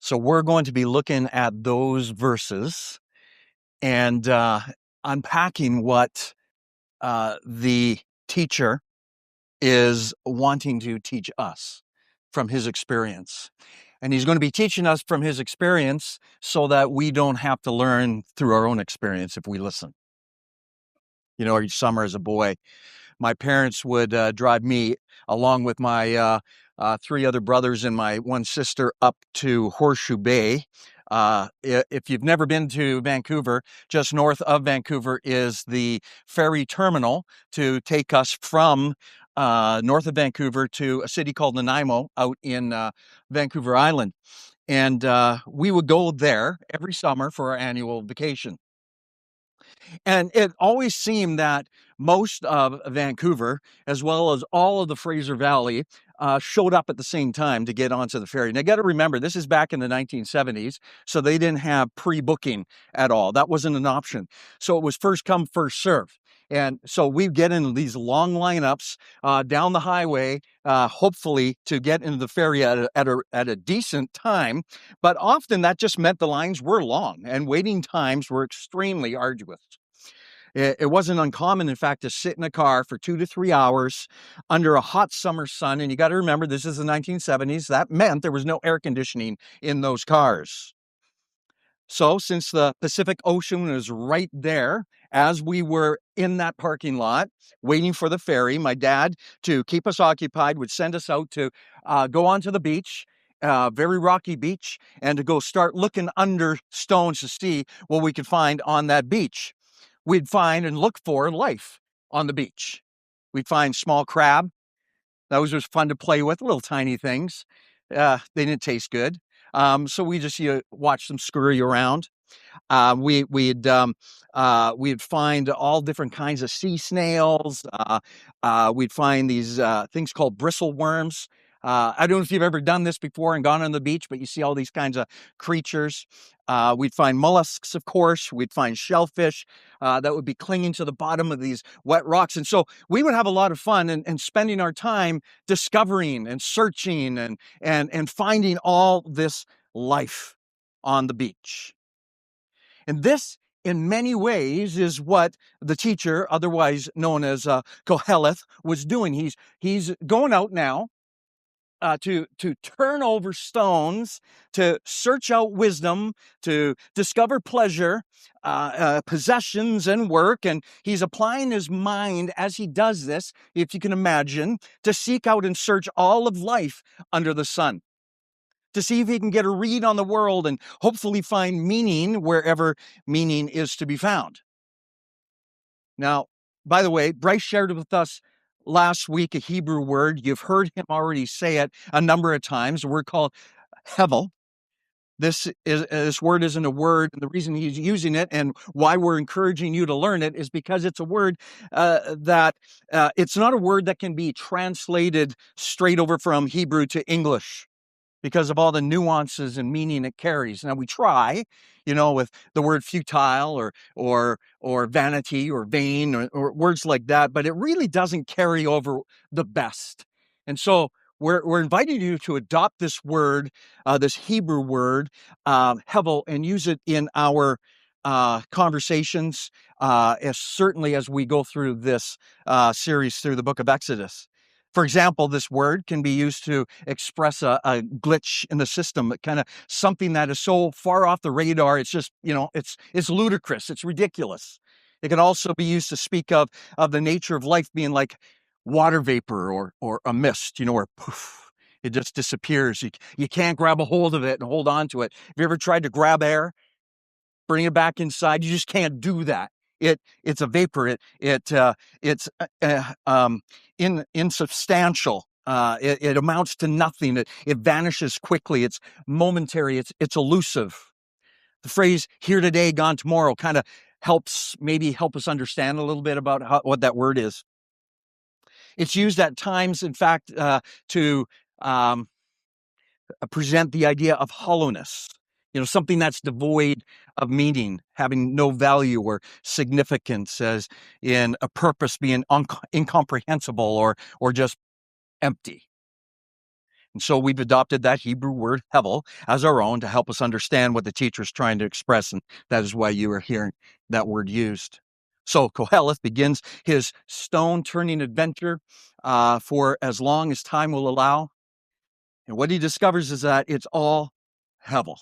So we're going to be looking at those verses and unpacking what the teacher is wanting to teach us from his experience. And he's going to be teaching us from his experience so that we don't have to learn through our own experience if we listen. You know, each summer as a boy, my parents would drive me along with my three other brothers and my one sister up to Horseshoe Bay. If you've never been to Vancouver, just north of Vancouver is the ferry terminal to take us from north of Vancouver to a city called Nanaimo out in Vancouver Island. And we would go there every summer for our annual vacation. And it always seemed that most of Vancouver, as well as all of the Fraser Valley, showed up at the same time to get onto the ferry. Now, you got to remember, this is back in the 1970s, so they didn't have pre-booking at all. That wasn't an option. So it was first come, first serve. And so we get into these long lineups down the highway, hopefully to get into the ferry at a decent time. But often that just meant the lines were long and waiting times were extremely arduous. It wasn't uncommon, in fact, to sit in a car for 2 to 3 hours under a hot summer sun. And you got to remember, this is the 1970s. That meant there was no air conditioning in those cars. So since the Pacific Ocean was right there, as we were in that parking lot waiting for the ferry, my dad, to keep us occupied, would send us out to go onto the beach, very rocky beach, and to go start looking under stones to see what we could find on that beach. We'd find and look for life on the beach. We'd find small crab. Those was fun to play with, little tiny things. They didn't taste good. So we just watch them scurry around. We'd find all different kinds of sea snails. We'd find these things called bristle worms. I don't know if you've ever done this before and gone on the beach, but you see all these kinds of creatures. We'd find mollusks, of course. We'd find shellfish that would be clinging to the bottom of these wet rocks. And so we would have a lot of fun and spending our time discovering and searching and finding all this life on the beach. And this, in many ways, is what the teacher, otherwise known as Qoheleth, was doing. He's going out now to turn over stones, to search out wisdom, to discover pleasure, possessions and work. And he's applying his mind as he does this, if you can imagine, to seek out and search all of life under the sun, to see if he can get a read on the world and hopefully find meaning wherever meaning is to be found. Now, by the way, Bryce shared with us last week a Hebrew word. You've heard him already say it a number of times, a word called hevel. This word isn't a word, and the reason he's using it and why we're encouraging you to learn it is because it's a word that it's not a word that can be translated straight over from Hebrew to English, because of all the nuances and meaning it carries. Now we try, with the word futile or vanity or vain or words like that, but it really doesn't carry over the best. And so we're inviting you to adopt this word, this Hebrew word, hevel, and use it in our conversations, certainly as we go through this series through the book of Exodus. For example, this word can be used to express a glitch in the system, kind of something that is so far off the radar, it's just, it's ludicrous, it's ridiculous. It can also be used to speak of the nature of life being like water vapor or a mist, where poof, it just disappears. You can't grab a hold of it and hold on to it. Have you ever tried to grab air, bring it back inside? You just can't do that. It's a vapor. It's insubstantial. It amounts to nothing. It vanishes quickly. It's momentary. It's elusive. The phrase "here today, gone tomorrow" kind of helps help us understand a little bit about what that word is. It's used at times, in fact, to present the idea of hollowness. Something that's devoid of meaning, having no value or significance, as in a purpose being incomprehensible or just empty. And so we've adopted that Hebrew word hevel as our own to help us understand what the teacher is trying to express, and that is why you are hearing that word used. So Qoheleth begins his stone-turning adventure for as long as time will allow. And what he discovers is that it's all hevel.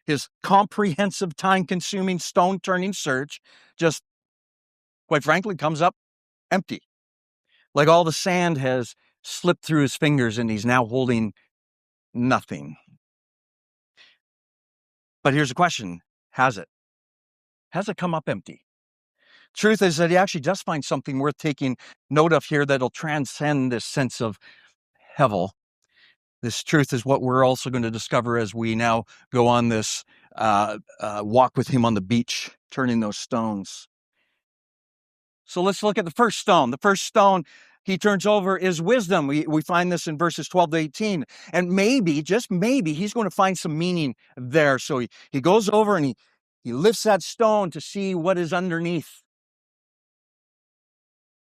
His comprehensive, time-consuming, stone-turning search just, quite frankly, comes up empty. Like all the sand has slipped through his fingers and he's now holding nothing. But here's the question, has it? Has it come up empty? Truth is that he actually does find something worth taking note of here that'll transcend this sense of hevel. This truth is what we're also going to discover as we now go on this walk with him on the beach, turning those stones. So let's look at the first stone. The first stone he turns over is wisdom. We find this in verses 12 to 18. And maybe, just maybe, he's going to find some meaning there. So he goes over and he lifts that stone to see what is underneath.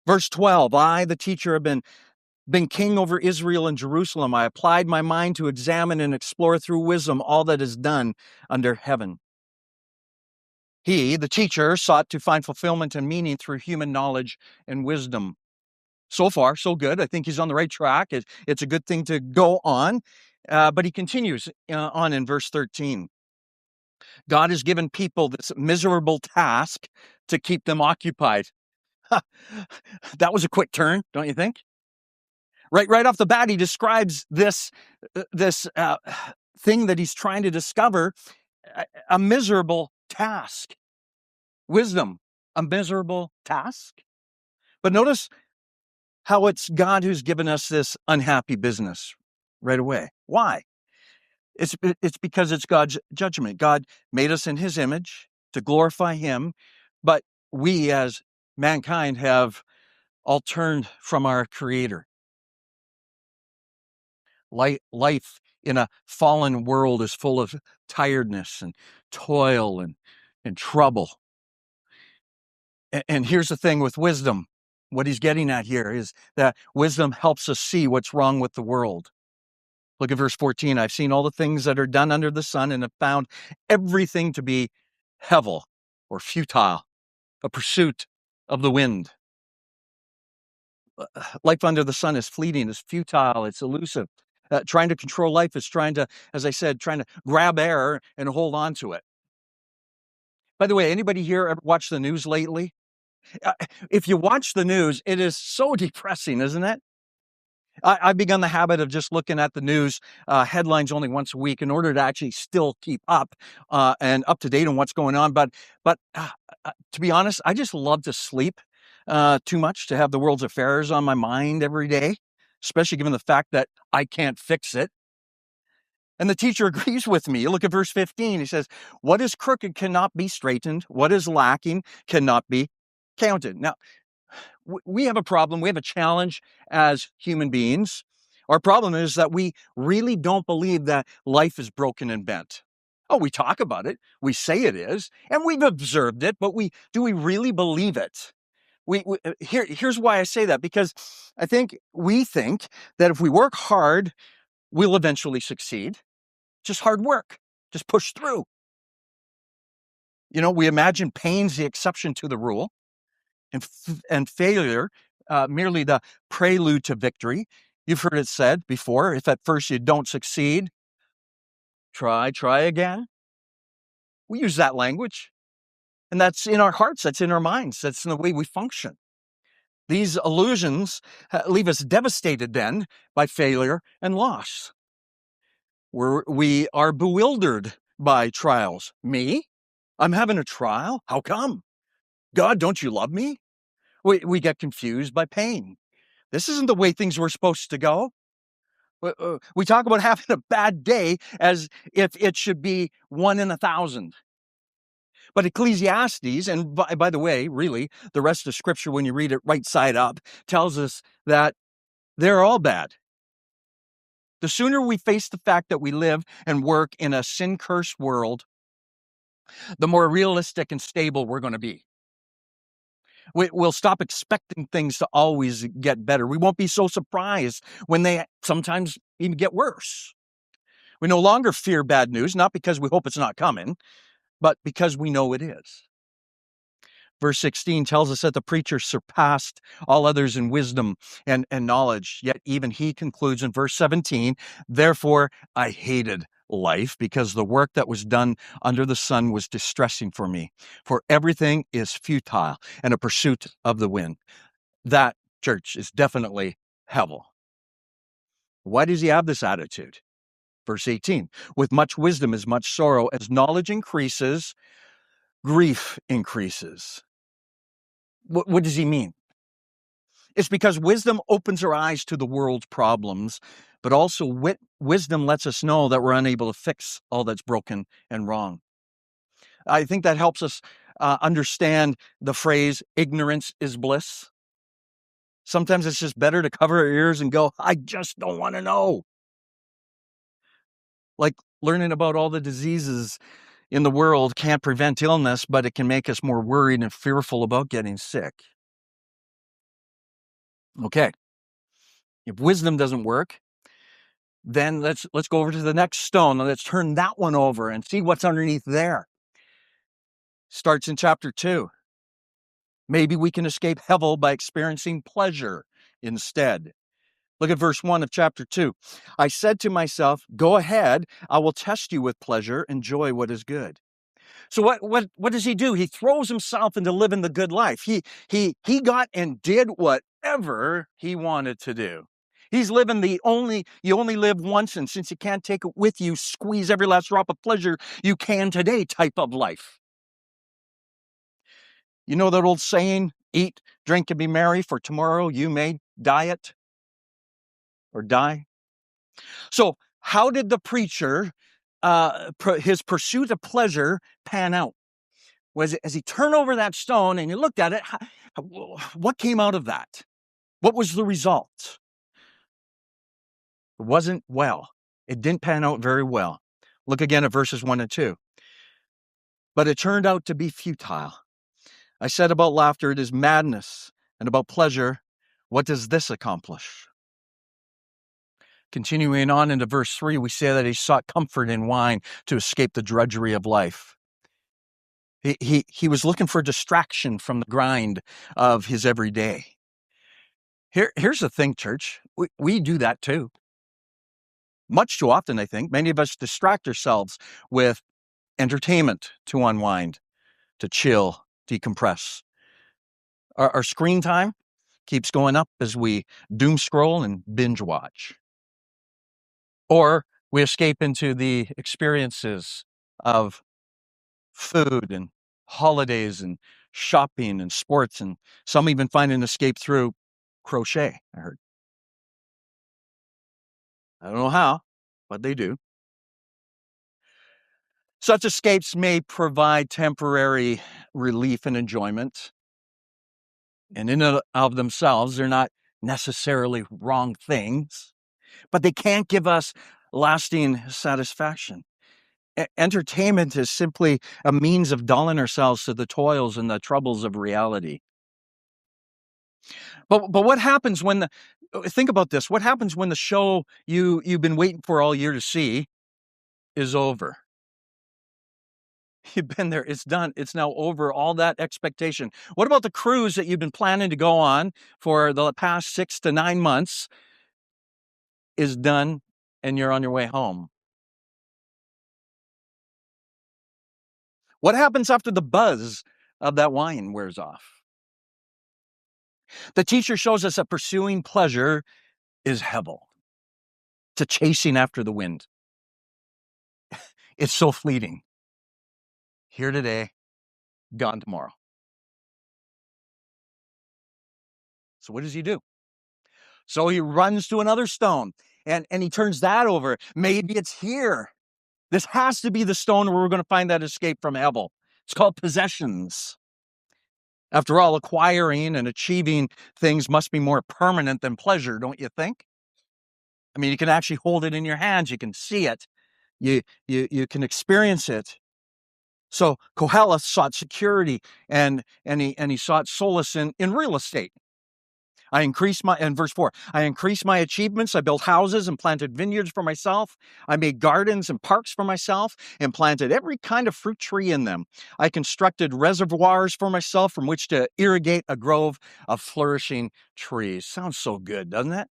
Verse 12, I, the teacher, have been king over Israel and Jerusalem. I applied my mind to examine and explore through wisdom all that is done under heaven. He, the teacher, sought to find fulfillment and meaning through human knowledge and wisdom. So far, so good. I think he's on the right track. It's a good thing to go on. But he continues on in verse 13. God has given people this miserable task to keep them occupied. That was a quick turn, don't you think? Right off the bat, he describes this thing that he's trying to discover, a miserable task. Wisdom, a miserable task. But notice how it's God who's given us this unhappy business right away. Why? It's because it's God's judgment. God made us in his image to glorify him, but we as mankind have all turned from our Creator. Life in a fallen world is full of tiredness and toil and trouble. And here's the thing with wisdom. What he's getting at here is that wisdom helps us see what's wrong with the world. Look at verse 14. I've seen all the things that are done under the sun and have found everything to be hevel or futile, a pursuit of the wind. Life under the sun is fleeting, is futile, it's elusive. Trying to control life is trying to, as I said, trying to grab air and hold on to it. By the way, anybody here ever watch the news lately? If you watch the news, it is so depressing, isn't it? I've begun the habit of just looking at the news headlines only once a week in order to actually still keep up and up to date on what's going on. But to be honest, I just love to sleep too much to have the world's affairs on my mind every day, especially given the fact that I can't fix it. And the teacher agrees with me. Look at verse 15. He says, what is crooked cannot be straightened. What is lacking cannot be counted. Now, we have a problem. We have a challenge as human beings. Our problem is that we really don't believe that life is broken and bent. Oh, we talk about it. We say it is, and we've observed it, but do we really believe it? Here's why I say that, because I think we think that if we work hard, we'll eventually succeed. Just hard work. Just push through. You know, we imagine pain's the exception to the rule, and failure merely the prelude to victory. You've heard it said before, if at first you don't succeed, try again. We use that language, and that's in our hearts, that's in our minds, that's in the way we function. These illusions leave us devastated then by failure and loss. We are bewildered by trials. Me? I'm having a trial? How come? God, don't you love me? We get confused by pain. This isn't the way things were supposed to go. We talk about having a bad day as if it should be 1 in 1,000. But Ecclesiastes, and by the way, really, the rest of Scripture, when you read it right side up, tells us that they're all bad. The sooner we face the fact that we live and work in a sin-cursed world, the more realistic and stable we're going to be. We'll stop expecting things to always get better. We won't be so surprised when they sometimes even get worse. We no longer fear bad news, not because we hope it's not coming, but because we know it is. Verse 16 tells us that the preacher surpassed all others in wisdom and knowledge, yet even he concludes in verse 17, therefore I hated life because the work that was done under the sun was distressing for me, for everything is futile and a pursuit of the wind. That, church, is definitely hell. Why does he have this attitude? Verse 18, with much wisdom is much sorrow. As knowledge increases, grief increases. What does he mean? It's because wisdom opens our eyes to the world's problems, but also wisdom lets us know that we're unable to fix all that's broken and wrong. I think that helps us understand the phrase, ignorance is bliss. Sometimes it's just better to cover our ears and go, I just don't want to know. Like learning about all the diseases in the world can't prevent illness, but it can make us more worried and fearful about getting sick. Okay. If wisdom doesn't work, then let's go over to the next stone and let's turn that one over and see what's underneath there. Starts in chapter 2. Maybe we can escape hell by experiencing pleasure instead. Look at verse 1 of chapter 2. I said to myself, go ahead, I will test you with pleasure, enjoy what is good. So what does he do? He throws himself into living the good life. He got and did whatever he wanted to do. He's living you only live once, and since you can't take it with you, squeeze every last drop of pleasure you can today type of life. You know that old saying, eat, drink, and be merry, for tomorrow you may diet or die? So how did the preacher, his pursuit of pleasure pan out? As he turned over that stone and he looked at it, what came out of that? What was the result? It wasn't well. It didn't pan out very well. Look again at verses 1 and 2. But it turned out to be futile. I said about laughter, it is madness, and about pleasure, what does this accomplish? Continuing on into verse 3, we say that he sought comfort in wine to escape the drudgery of life. He was looking for distraction from the grind of his everyday. Here's the thing, church. We do that too. Much too often, I think. Many of us distract ourselves with entertainment to unwind, to chill, decompress. Our screen time keeps going up as we doom scroll and binge watch. Or we escape into the experiences of food and holidays and shopping and sports, and some even find an escape through crochet, I heard. I don't know how, but they do. Such escapes may provide temporary relief and enjoyment, and in and of themselves, they're not necessarily wrong things, but they can't give us lasting satisfaction. Entertainment is simply a means of dulling ourselves to the toils and the troubles of reality. But what happens when think about this, what happens when the show you've been waiting for all year to see is over? You've been there, it's done, it's now over, all that expectation. What about the cruise that you've been planning to go on for the past 6 to 9 months is done and you're on your way home? What happens after the buzz of that wine wears off? The teacher shows us that pursuing pleasure is hell. It's a chasing after the wind. It's so fleeting. Here today, gone tomorrow. So what does he do? So he runs to another stone and he turns that over. Maybe it's here. This has to be the stone where we're going to find that escape from hell. It's called possessions. After all, acquiring and achieving things must be more permanent than pleasure, don't you think? I mean, you can actually hold it in your hands. You can see it. You can experience it. So Qoheleth sought security and he sought solace in real estate. I increased my, in verse 4, I increased my achievements. I built houses and planted vineyards for myself. I made gardens and parks for myself and planted every kind of fruit tree in them. I constructed reservoirs for myself from which to irrigate a grove of flourishing trees. Sounds so good, doesn't it?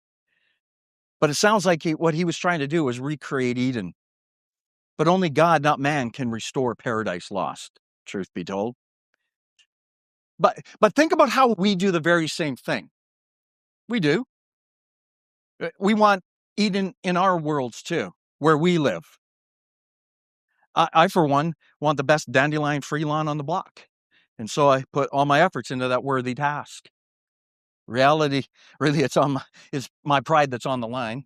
But it sounds like what he was trying to do was recreate Eden. But only God, not man, can restore paradise lost, truth be told. But think about how we do the very same thing. We do. We want Eden in our worlds too, where we live. I, for one, want the best dandelion free lawn on the block. And so I put all my efforts into that worthy task. Reality, really, it's my pride that's on the line.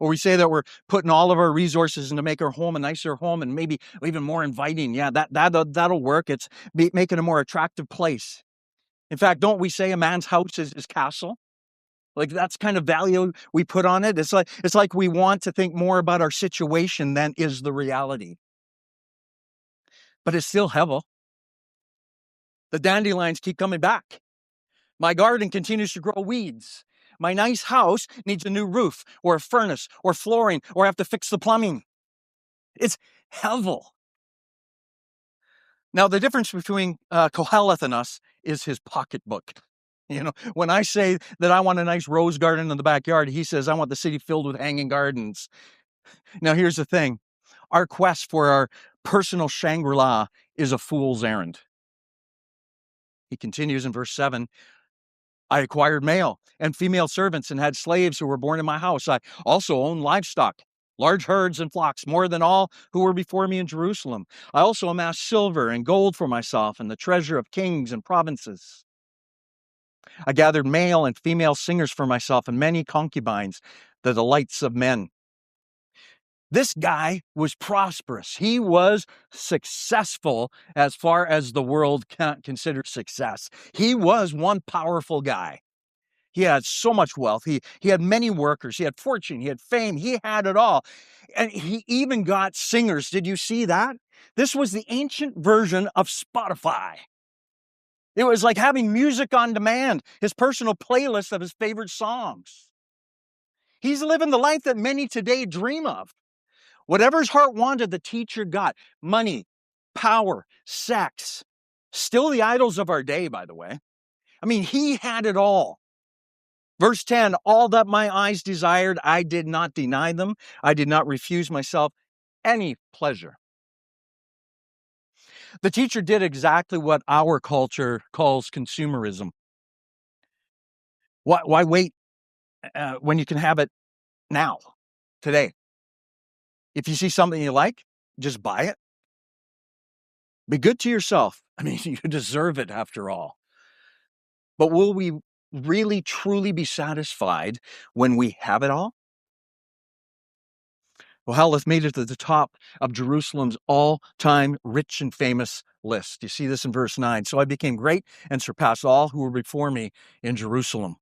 Or we say that we're putting all of our resources into make our home a nicer home and maybe even more inviting. Yeah, that'll work. It's making a more attractive place. In fact, don't we say a man's house is his castle? Like that's kind of value we put on it. It's like we want to think more about our situation than is the reality. But it's still hevel. The dandelions keep coming back. My garden continues to grow weeds. My nice house needs a new roof or a furnace or flooring or I have to fix the plumbing. It's hevel. Now, the difference between Qoheleth and us is his pocketbook. You know, when I say that I want a nice rose garden in the backyard, he says, I want the city filled with hanging gardens. Now, here's the thing. Our quest for our personal Shangri-La is a fool's errand. He continues in verse 7, I acquired male and female servants and had slaves who were born in my house. I also owned livestock, large herds and flocks, more than all who were before me in Jerusalem. I also amassed silver and gold for myself and the treasure of kings and provinces. I gathered male and female singers for myself and many concubines, the delights of men. This guy was prosperous. He was successful as far as the world can't consider success. He was one powerful guy. He had so much wealth. He had many workers. He had fortune. He had fame. He had it all. And he even got singers. Did you see that? This was the ancient version of Spotify. It was like having music on demand, his personal playlist of his favorite songs. He's living the life that many today dream of. Whatever his heart wanted, the teacher got. Money, power, sex. Still the idols of our day, by the way. I mean, he had it all. Verse 10, all that my eyes desired, I did not deny them. I did not refuse myself any pleasure. The teacher did exactly what our culture calls consumerism. Why wait when you can have it now, today? If you see something you like, just buy it. Be good to yourself. I mean, you deserve it after all. But will we really, truly be satisfied when we have it all? Qoheleth made it to the top of Jerusalem's all-time rich and famous list. You see this in verse 9. So I became great and surpassed all who were before me in Jerusalem.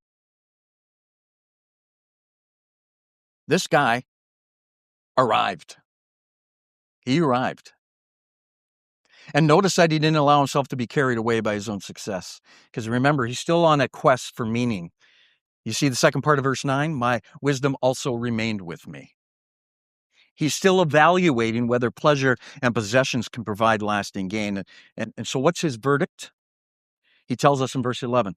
This guy arrived. He arrived. And notice that he didn't allow himself to be carried away by his own success. Because remember, he's still on a quest for meaning. You see the second part of verse 9? My wisdom also remained with me. He's still evaluating whether pleasure and possessions can provide lasting gain. And so what's his verdict? He tells us in verse 11,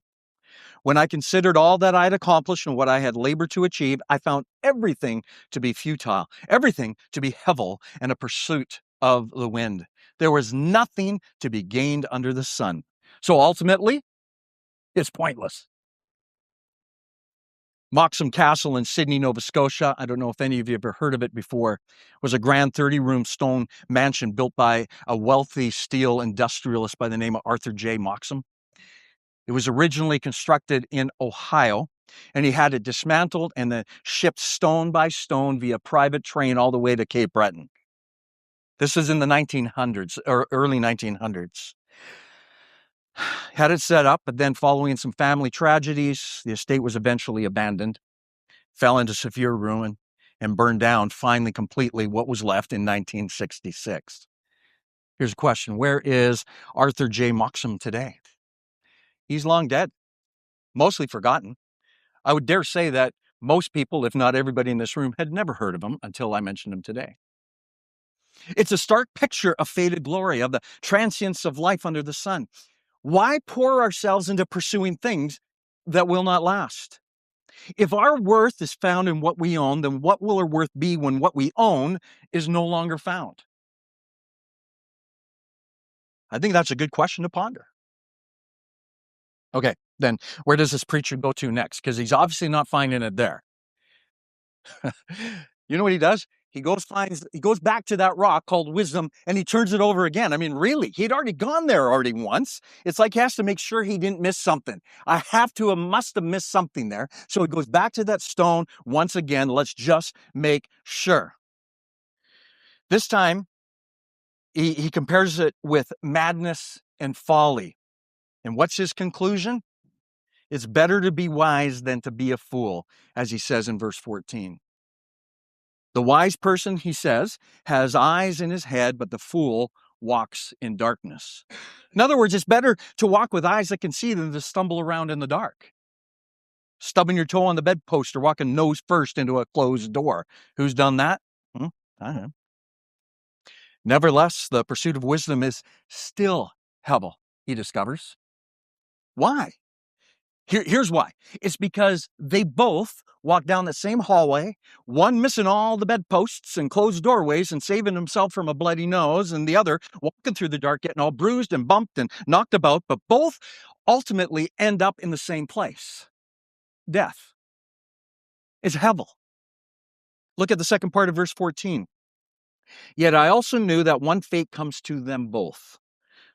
when I considered all that I had accomplished and what I had labored to achieve, I found everything to be futile, everything to be hevel and a pursuit of the wind. There was nothing to be gained under the sun. So ultimately, it's pointless. Moxham Castle in Sydney, Nova Scotia, I don't know if any of you have ever heard of it before, was a grand 30-room stone mansion built by a wealthy steel industrialist by the name of Arthur J. Moxham. It was originally constructed in Ohio, and he had it dismantled and then shipped stone by stone via private train all the way to Cape Breton. This was in the 1900s, or early 1900s. Had it set up, but then following some family tragedies, the estate was eventually abandoned, fell into severe ruin, and burned down finally completely what was left in 1966. Here's a question. Where is Arthur J. Moxham today? He's long dead, mostly forgotten. I would dare say that most people, if not everybody in this room, had never heard of him until I mentioned him today. It's a stark picture of faded glory, of the transience of life under the sun. Why pour ourselves into pursuing things that will not last? If our worth is found in what we own, then what will our worth be when what we own is no longer found? I think that's a good question to ponder. Okay, then where does this preacher go to next? Because he's obviously not finding it there. You know what he does? He goes back to that rock called wisdom and he turns it over again. I mean, really, he'd already gone there once. It's like he has to make sure he didn't miss something. I must have missed something there. So he goes back to that stone once again. Let's just make sure. This time, he compares it with madness and folly. And what's his conclusion? It's better to be wise than to be a fool, as he says in verse 14. The wise person, he says, has eyes in his head, but the fool walks in darkness. In other words, it's better to walk with eyes that can see than to stumble around in the dark. Stubbing your toe on the bedpost or walking nose first into a closed door. Who's done that? I have. Nevertheless, the pursuit of wisdom is still hevel, he discovers. Why? Here's why. It's because they both walk down the same hallway, one missing all the bedposts and closed doorways and saving himself from a bloody nose, and the other walking through the dark, getting all bruised and bumped and knocked about, but both ultimately end up in the same place. Death. It's hevel. Look at the second part of verse 14. Yet I also knew that one fate comes to them both.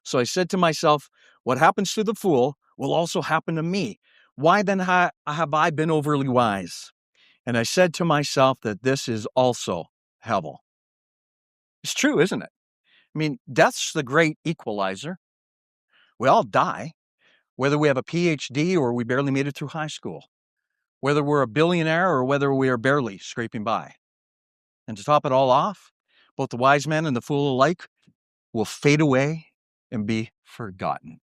So I said to myself, what happens to the fool will also happen to me. Why then have I been overly wise? And I said to myself that this is also hevel. It's true, isn't it? I mean, death's the great equalizer. We all die, whether we have a PhD or we barely made it through high school, whether we're a billionaire or whether we are barely scraping by. And to top it all off, both the wise man and the fool alike will fade away and be forgotten.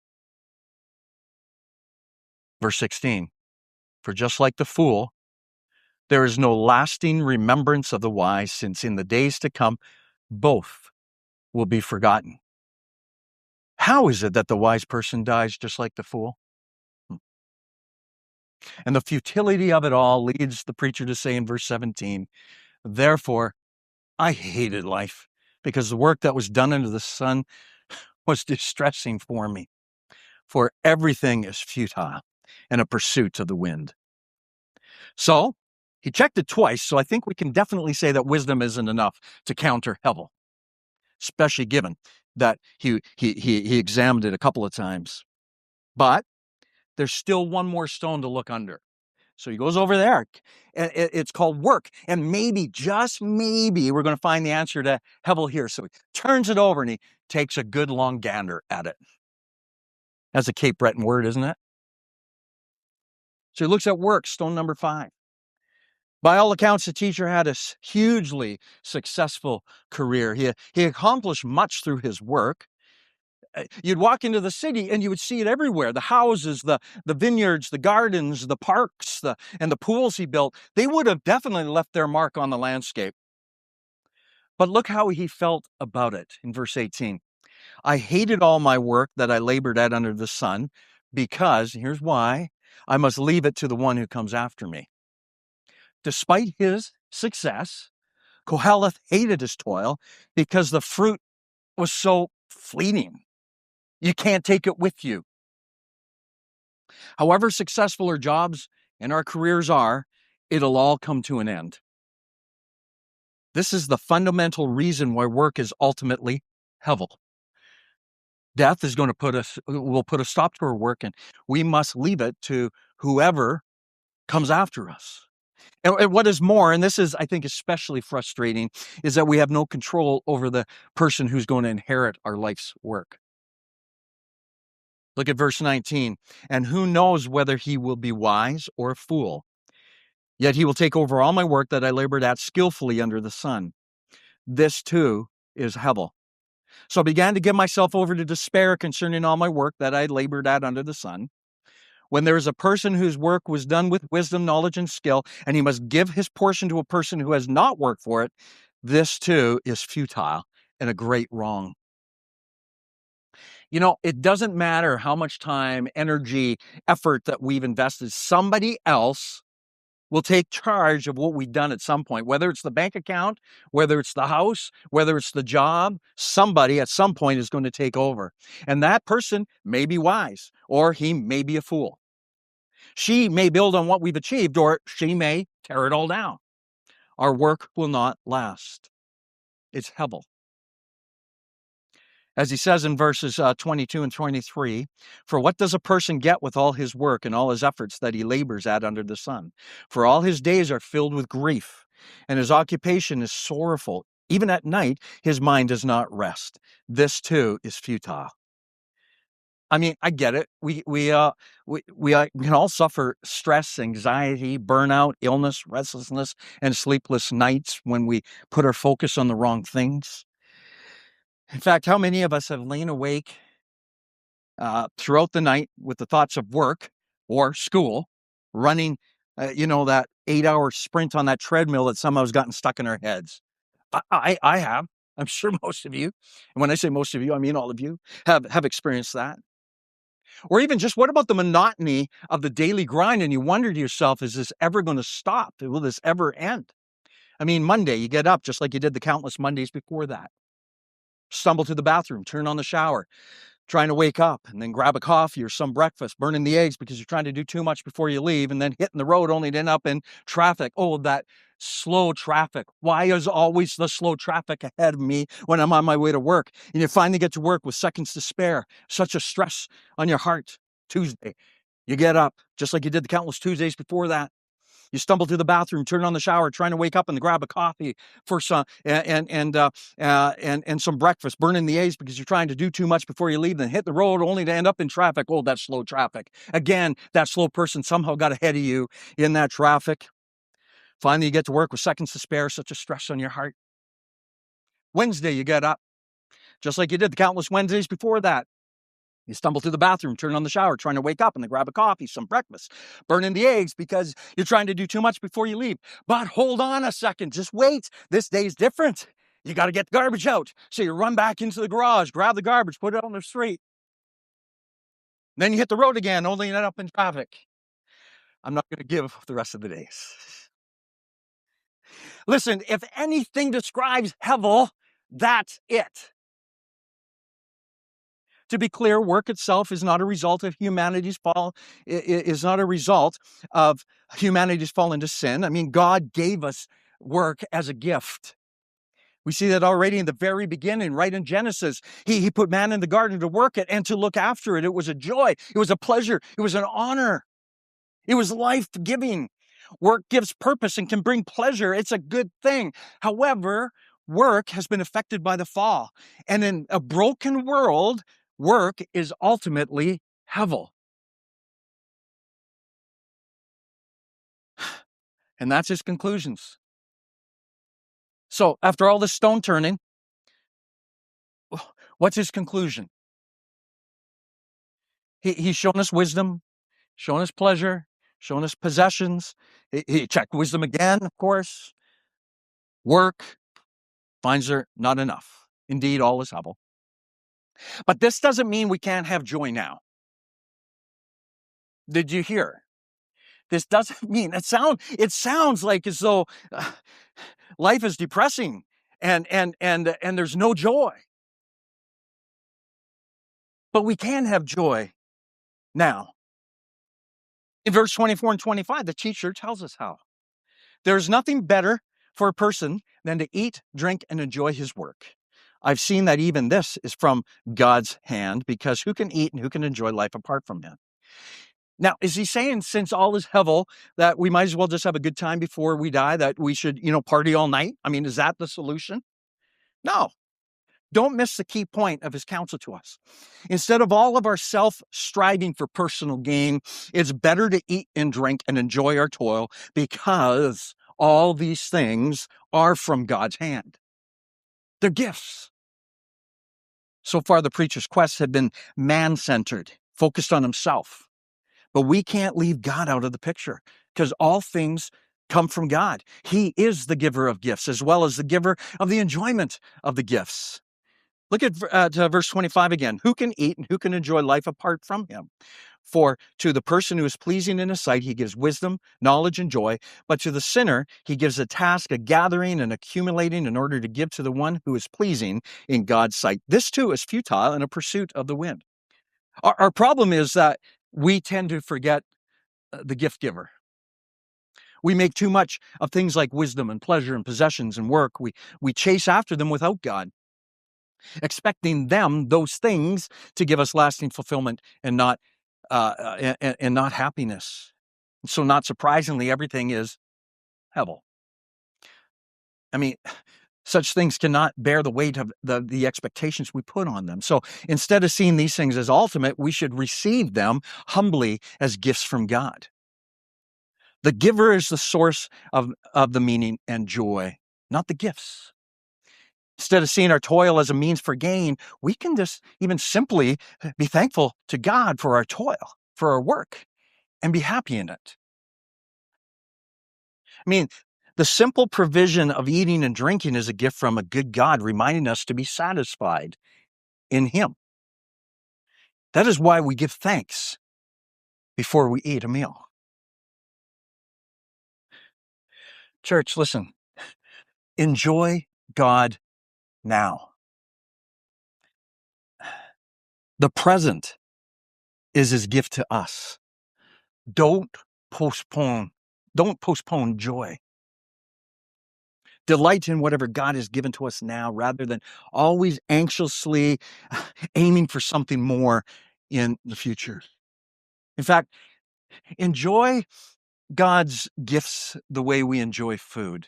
Verse 16, for just like the fool, there is no lasting remembrance of the wise, since in the days to come, both will be forgotten. How is it that the wise person dies just like the fool? And the futility of it all leads the preacher to say in verse 17, therefore, I hated life because the work that was done under the sun was distressing for me. For everything is futile and a pursuit of the wind. So he checked it twice, so I think we can definitely say that wisdom isn't enough to counter hevel, especially given that he examined it a couple of times. But there's still one more stone to look under. So he goes over there, and it's called work. And maybe, just maybe, we're going to find the answer to hevel here. So he turns it over and he takes a good long gander at it. That's a Cape Breton word, isn't it? So he looks at work, stone number 5. By all accounts, the teacher had a hugely successful career. He accomplished much through his work. You'd walk into the city and you would see it everywhere. The houses, the vineyards, the gardens, the parks, and the pools he built, they would have definitely left their mark on the landscape. But look how he felt about it in verse 18. I hated all my work that I labored at under the sun, because, here's why, I must leave it to the one who comes after me. Despite his success, Qoheleth hated his toil because the fruit was so fleeting. You can't take it with you. However successful our jobs and our careers are, it'll all come to an end. This is the fundamental reason why work is ultimately hevel. Death is going to will put a stop to our work, and we must leave it to whoever comes after us. And what is more, and this is, I think, especially frustrating, is that we have no control over the person who's going to inherit our life's work. Look at verse 19. And who knows whether he will be wise or a fool? Yet he will take over all my work that I labored at skillfully under the sun. This too is hevel. So I began to give myself over to despair concerning all my work that I had labored at under the sun. When there is a person whose work was done with wisdom, knowledge, and skill, and he must give his portion to a person who has not worked for it, this too is futile and a great wrong. It doesn't matter how much time, energy, effort that we've invested. Somebody else will take charge of what we've done at some point, whether it's the bank account, whether it's the house, whether it's the job. Somebody at some point is going to take over. And that person may be wise, or he may be a fool. She may build on what we've achieved, or she may tear it all down. Our work will not last. It's Hevel. As he says in verses 22 and 23, for what does a person get with all his work and all his efforts that he labors at under the sun? For all his days are filled with grief, and his occupation is sorrowful. Even at night, his mind does not rest. This too is futile. I mean, I get it. We can all suffer stress, anxiety, burnout, illness, restlessness, and sleepless nights when we put our focus on the wrong things. In fact, how many of us have lain awake throughout the night with the thoughts of work or school, running, that 8-hour sprint on that treadmill that somehow has gotten stuck in our heads? I have. I'm sure most of you, and when I say most of you, I mean all of you, have experienced that. Or even just what about the monotony of the daily grind? And you wonder to yourself, is this ever going to stop? Will this ever end? I mean, Monday, you get up just like you did the countless Mondays before that. Stumble to the bathroom, turn on the shower, trying to wake up, and then grab a coffee or some breakfast, burning the eggs because you're trying to do too much before you leave, and then hitting the road only to end up in traffic. Oh, that slow traffic. Why is always the slow traffic ahead of me when I'm on my way to work? And you finally get to work with seconds to spare. Such a stress on your heart. Tuesday, you get up just like you did the countless Tuesdays before that. You stumble to the bathroom, turn on the shower, trying to wake up and grab a coffee for some and some breakfast, burning the eggs because you're trying to do too much before you leave, then hit the road only to end up in traffic. Oh, that's slow traffic. Again, that slow person somehow got ahead of you in that traffic. Finally, you get to work with seconds to spare, such a stress on your heart. Wednesday, you get up, just like you did the countless Wednesdays before that. You stumble to the bathroom, turn on the shower, trying to wake up and then grab a coffee, some breakfast, burning the eggs because you're trying to do too much before you leave. But hold on a second, just wait. This day's different. You got to get the garbage out. So you run back into the garage, grab the garbage, put it on the street. Then you hit the road again, only end up in traffic. I'm not going to give the rest of the days. Listen, if anything describes Hevel, that's it. To be clear, work itself is not a result of humanity's fall, is not a result of humanity's fall into sin. I mean, God gave us work as a gift. We see that already in the very beginning, right in Genesis. He put man in the garden to work it and to look after it. It was a joy. It was a pleasure. It was an honor. It was life-giving. Work gives purpose and can bring pleasure. It's a good thing. However, work has been affected by the fall. And in a broken world, work is ultimately Hevel. And that's his conclusions. So after all this stone turning, what's his conclusion? He's shown us wisdom, shown us pleasure, shown us possessions. He checked wisdom again, of course. Work finds her not enough. Indeed, all is Hevel. But this doesn't mean we can't have joy now. Did you hear? This doesn't mean it sounds like as though life is depressing and there's no joy. But we can have joy now. In verse 24 and 25, the teacher tells us how. There's nothing better for a person than to eat, drink, and enjoy his work. I've seen that even this is from God's hand, because who can eat and who can enjoy life apart from him? Now, is he saying since all is Hevel that we might as well just have a good time before we die, that we should, party all night? I mean, is that the solution? No. Don't miss the key point of his counsel to us. Instead of all of our self-striving for personal gain, it's better to eat and drink and enjoy our toil, because all these things are from God's hand. They're gifts. So far, the preacher's quest had been man-centered, focused on himself. But we can't leave God out of the picture because all things come from God. He is the giver of gifts as well as the giver of the enjoyment of the gifts. Look at verse 25 again. Who can eat and who can enjoy life apart from him? For to the person who is pleasing in his sight, he gives wisdom, knowledge, and joy. But to the sinner, he gives a task, a gathering and accumulating in order to give to the one who is pleasing in God's sight. This too is futile and a pursuit of the wind. Our problem is that we tend to forget the gift giver. We make too much of things like wisdom and pleasure and possessions and work. We chase after them without God, expecting those things, to give us lasting fulfillment and not happiness. So, not surprisingly, everything is hevel. I mean, such things cannot bear the weight of the expectations we put on them. So, instead of seeing these things as ultimate, we should receive them humbly as gifts from God. The giver is the source of the meaning and joy, not the gifts. Instead of seeing our toil as a means for gain, we can just even simply be thankful to God for our toil, for our work, and be happy in it. I mean, the simple provision of eating and drinking is a gift from a good God, reminding us to be satisfied in Him. That is why we give thanks before we eat a meal. Church, listen, enjoy God now. The present is His gift to us. Don't postpone joy. Delight in whatever God has given to us now rather than always anxiously aiming for something more in the future. In fact, enjoy God's gifts the way we enjoy food.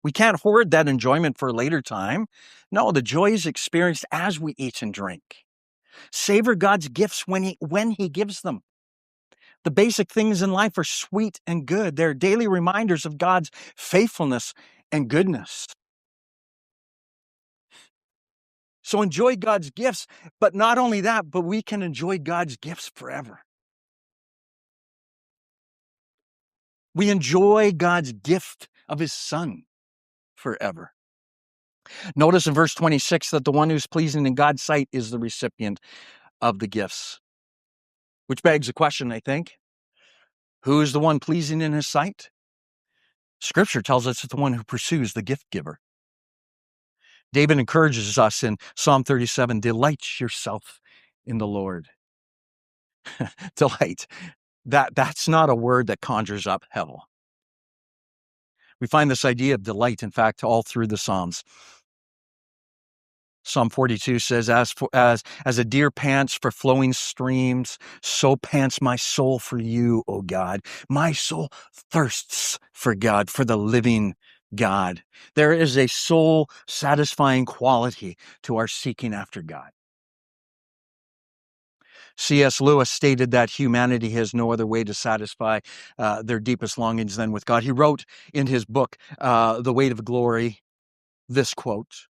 We can't hoard that enjoyment for a later time. No, the joy is experienced as we eat and drink. Savor God's gifts when he gives them. The basic things in life are sweet and good. They're daily reminders of God's faithfulness and goodness. So enjoy God's gifts, but not only that, but we can enjoy God's gifts forever. We enjoy God's gift of His Son forever. Notice in verse 26 that the one who's pleasing in God's sight is the recipient of the gifts. Which begs a question, I think. Who is the one pleasing in His sight? Scripture tells us it's the one who pursues the gift giver. David encourages us in Psalm 37, delight yourself in the Lord. Delight. That's not a word that conjures up hevel. We find this idea of delight, in fact, all through the Psalms. Psalm 42 says, as a deer pants for flowing streams, so pants my soul for you, O God. My soul thirsts for God, for the living God. There is a soul-satisfying quality to our seeking after God. C.S. Lewis stated that humanity has no other way to satisfy their deepest longings than with God. He wrote in his book, The Weight of Glory, this quote,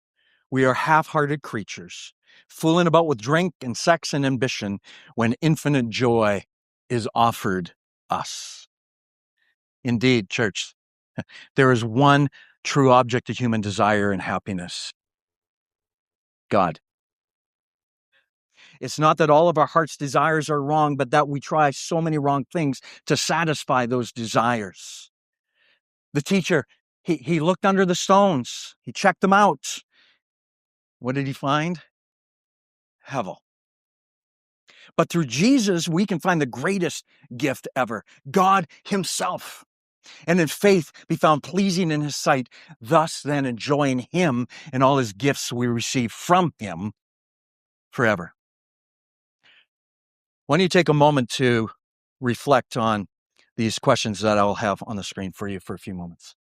"We are half-hearted creatures, fooling about with drink and sex and ambition when infinite joy is offered us." Indeed, church, there is one true object of human desire and happiness: God. It's not that all of our heart's desires are wrong, but that we try so many wrong things to satisfy those desires. The teacher, he looked under the stones. He checked them out. What did he find? Hevel. But through Jesus, we can find the greatest gift ever, God Himself. And in faith, be found pleasing in His sight, thus then enjoying Him and all His gifts we receive from Him forever. Why don't you take a moment to reflect on these questions that I'll have on the screen for you for a few moments?